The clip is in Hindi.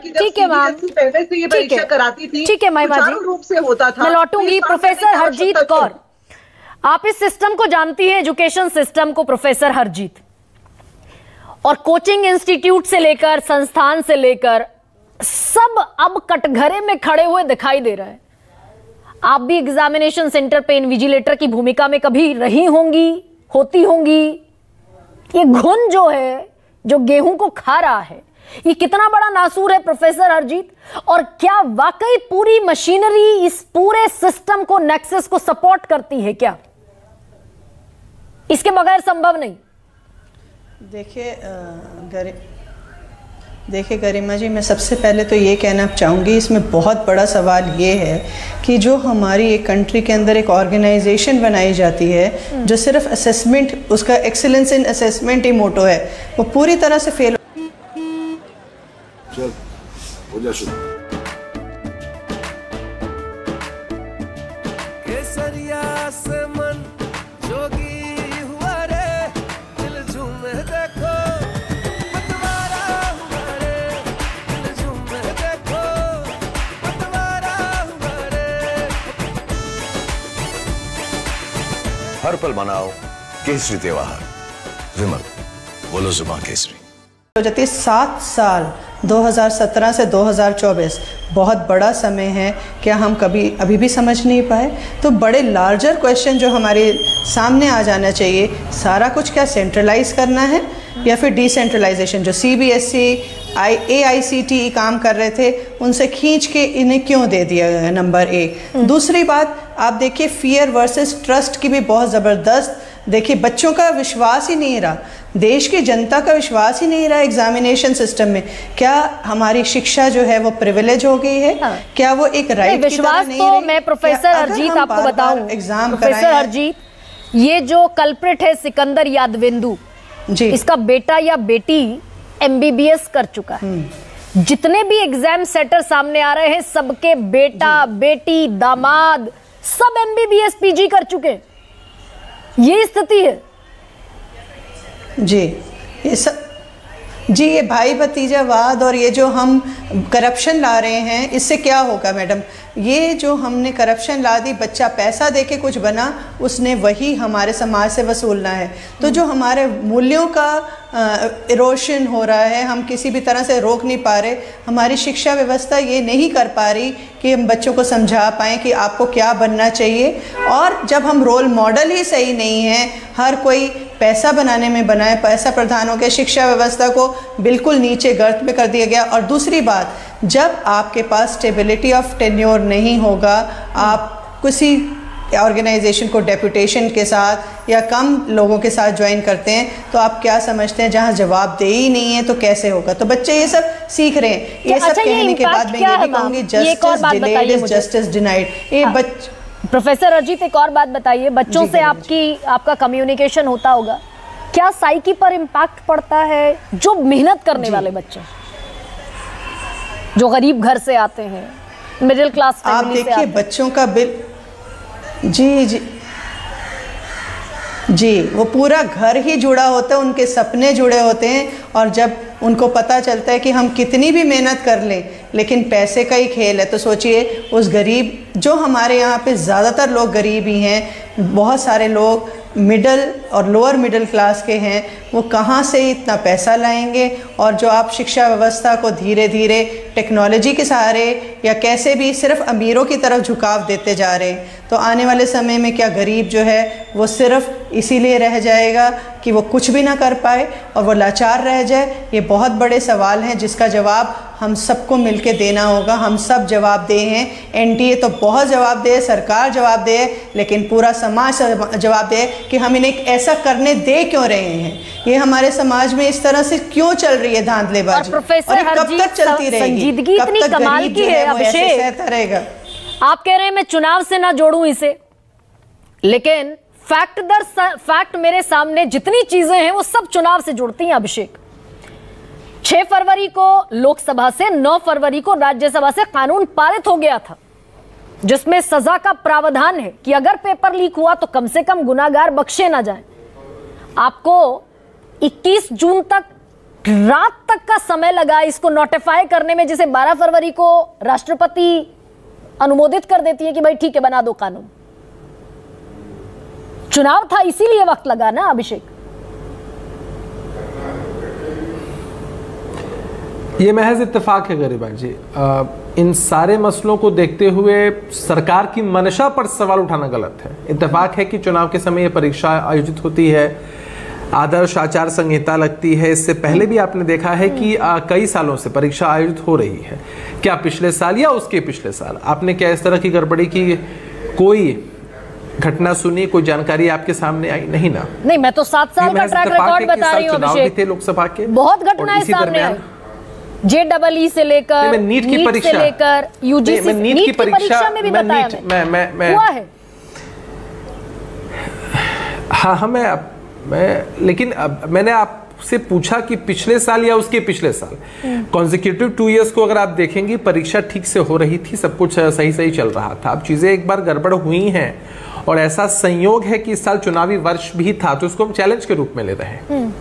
कि जब सीबीएसई पहले से ये परीक्षा कराती थी, ठीक है महिमा जी, रूप से होता था। मैं लौटूंगी। प्रोफेसर हरजीत कौर, आप इस सिस्टम को जानती हैं, एजुकेशन सिस्टम को प्रोफेसर हरजीत, और कोचिंग इंस्टीट्यूट से लेकर संस्थान से लेकर सब अब कटघरे में खड़े हुए दिखाई दे रहे हैं। आप भी एग्जामिनेशन सेंटर पे इन्विजिलेटर की भूमिका में कभी रही होंगी, होती होंगी। ये घुन जो है, जो गेहूं को खा रहा है, ये कितना बड़ा नासूर है प्रोफेसर हरजीत? और क्या वाकई पूरी मशीनरी इस पूरे सिस्टम को, नेक्सस को सपोर्ट करती है क्या? इसके बगैर संभव नहीं। देखिए गरिमा जी, मैं सबसे पहले तो ये कहना चाहूँगी, इसमें बहुत बड़ा सवाल ये है कि जो हमारी एक कंट्री के अंदर एक ऑर्गेनाइजेशन बनाई जाती है जो सिर्फ असेसमेंट, उसका एक्सीलेंस इन असेसमेंट ही मोटो है, वो पूरी तरह से फेल हो जा। हर पल मनाओ केसरी त्योहार। विमल, बोलो जुबान केसरी। 7 साल 2017 से 2024 बहुत बड़ा समय है। क्या हम अभी भी समझ नहीं पाए? तो बड़े लार्जर क्वेश्चन जो हमारे सामने आ जाना चाहिए, सारा कुछ क्या सेंट्रलाइज करना है या फिर डिसेंट्रलाइजेशन? जो सीबीएसई, AICTE काम कर रहे थे, उनसे खींच के इन्हें क्यों दे दिया गया? नंबर 1। दूसरी बात, आप देखिए फियर वर्सेस ट्रस्ट की भी बहुत ज़बरदस्त। देखिए बच्चों का विश्वास ही नहीं रहा, देश की जनता का विश्वास ही नहीं रहा एग्जामिनेशन सिस्टम में। क्या हमारी शिक्षा जो है वो प्रिविलेज हो गई है? हाँ। क्या वो एक राइट की तरह नहीं रही? मैं प्रोफेसर हरजीत आपको बताऊं, एग्जाम प्रोफेसर हरजीत, ये जो कल्प्रिट है सिकंदर यादवेंदु जी, इसका बेटा या बेटी MBBS कर चुका है। जितने भी एग्जाम सेटर सामने आ रहे हैं, सबके बेटा, बेटी, दामाद सब MBBS PG कर चुके हैं। ये स्थिति है जी। ये भाई भतीजावाद और ये जो हम करप्शन ला रहे हैं, इससे क्या होगा मैडम? ये जो हमने करप्शन ला दी, बच्चा पैसा देके कुछ बना, उसने वही हमारे समाज से वसूलना है। तो जो हमारे मूल्यों का इरोशन हो रहा है, हम किसी भी तरह से रोक नहीं पा रहे। हमारी शिक्षा व्यवस्था ये नहीं कर पा रही कि हम बच्चों को समझा पाएँ कि आपको क्या बनना चाहिए। और जब हम रोल मॉडल ही सही नहीं है, हर कोई पैसा बनाने में बनाए, पैसा प्रधान हो गया, शिक्षा व्यवस्था को बिल्कुल नीचे गर्त में कर दिया गया। और दूसरी बात, जब आपके पास स्टेबिलिटी ऑफ टेन्योर नहीं होगा, आप किसी ऑर्गेनाइजेशन को डेपुटेशन के साथ या कम लोगों के साथ ज्वाइन करते हैं, तो आप क्या समझते हैं जहां जवाबदेही नहीं है तो कैसे होगा? तो बच्चे ये सब सीख रहे हैं। ये सब कहने के बाद मैं ये भी कहूँगी, justice delayed is justice denied. ये प्रोफेसर अरजीत, एक और बात बताइए, बच्चों से आपका कम्युनिकेशन होता होगा, क्या साइकी पर इम्पैक्ट पड़ता है? जो मेहनत करने वाले बच्चे, जो गरीब घर से आते हैं, मिडिल क्लास फैमिली से, आप देखिए बच्चों का बिल, जी वो पूरा घर ही जुड़ा होता है, उनके सपने जुड़े होते हैं। और जब उनको पता चलता है कि हम कितनी भी मेहनत कर लें लेकिन पैसे का ही खेल है, तो सोचिए उस गरीब, जो हमारे यहाँ पे ज़्यादातर लोग गरीब ही हैं, बहुत सारे लोग मिडल और लोअर मिडिल क्लास के हैं, वो कहाँ से इतना पैसा लाएंगे? और जो आप शिक्षा व्यवस्था को धीरे धीरे टेक्नोलॉजी के सहारे या कैसे भी सिर्फ अमीरों की तरफ झुकाव देते जा रहे हैं, तो आने वाले समय में क्या गरीब जो है वो सिर्फ इसीलिए रह जाएगा कि वो कुछ भी ना कर पाए और वो लाचार रह जाए? ये बहुत बड़े सवाल हैं जिसका जवाब हम सबको मिलके देना होगा। हम सब जवाबदेह हैं। NTA तो बहुत जवाबदेह है, सरकार जवाबदेह है, लेकिन पूरा समाज जवाबदेह है कि हम इन्हें ऐसा करने दे क्यों रहे हैं। ये हमारे समाज में इस तरह से क्यों चल रही है धांधलेबाजी, और कब तक चलती रहेगी? कब तक गरीब जो है वो ऐसे सहता रहेगा? आप कह रहे हैं मैं चुनाव से ना जोड़ूं इसे, लेकिन फैक्ट मेरे सामने जितनी चीजें हैं वो सब चुनाव से जुड़ती हैं। अभिषेक, 6 फरवरी को लोकसभा से, 9 फरवरी को राज्यसभा से कानून पारित हो गया था जिसमें सजा का प्रावधान है कि अगर पेपर लीक हुआ तो कम से कम गुनाहगार बख्शे ना जाएं। आपको 21 जून तक रात तक का समय लगा इसको नोटिफाई करने में, जिसे 12 फरवरी को राष्ट्रपति अनुमोदित कर देती है कि भाई ठीक है बना दो कानून। चुनाव था इसीलिए वक्त लगा ना अभिषेक। ये महज इत्तेफाक है गरिबान जी। इन सारे मसलों को देखते हुए सरकार की मंशा पर सवाल उठाना गलत है। इत्तेफाक है कि चुनाव के समय ये परीक्षा आयोजित होती है, आदर्श आचार संहिता लगती है। इससे पहले भी आपने देखा है कि कई सालों से परीक्षा आयोजित हो रही है। क्या पिछले साल या उसके पिछले साल आपने क्या इस तरह की गड़बड़ी की कोई घटना सुनी, कोई जानकारी आपके सामने आई? नहीं ना। नहीं, मैं तो 7 साल का ट्रैक रिकॉर्ड बता रही हूँ अभिषेक। थे लोकसभा के, बहुत घटनाएं सामने आई, JEE से लेकर नीट की परीक्षा से लेकर UGC, नीट की परीक्षा में भी बताया मैं हुआ है। हाँ, मैं लेकिन मैंने आपसे पूछा कि पिछले साल या उसके पिछले साल कॉन्जिक्यूटिव 2 इयर्स को अगर आप देखेंगे परीक्षा ठीक से हो रही थी, सब कुछ सही चल रहा था। अब चीजें एक बार गड़बड़ हुई हैं और ऐसा संयोग है कि इस साल चुनावी वर्ष भी था, तो उसको हम चैलेंज के रूप में ले रहे हैं।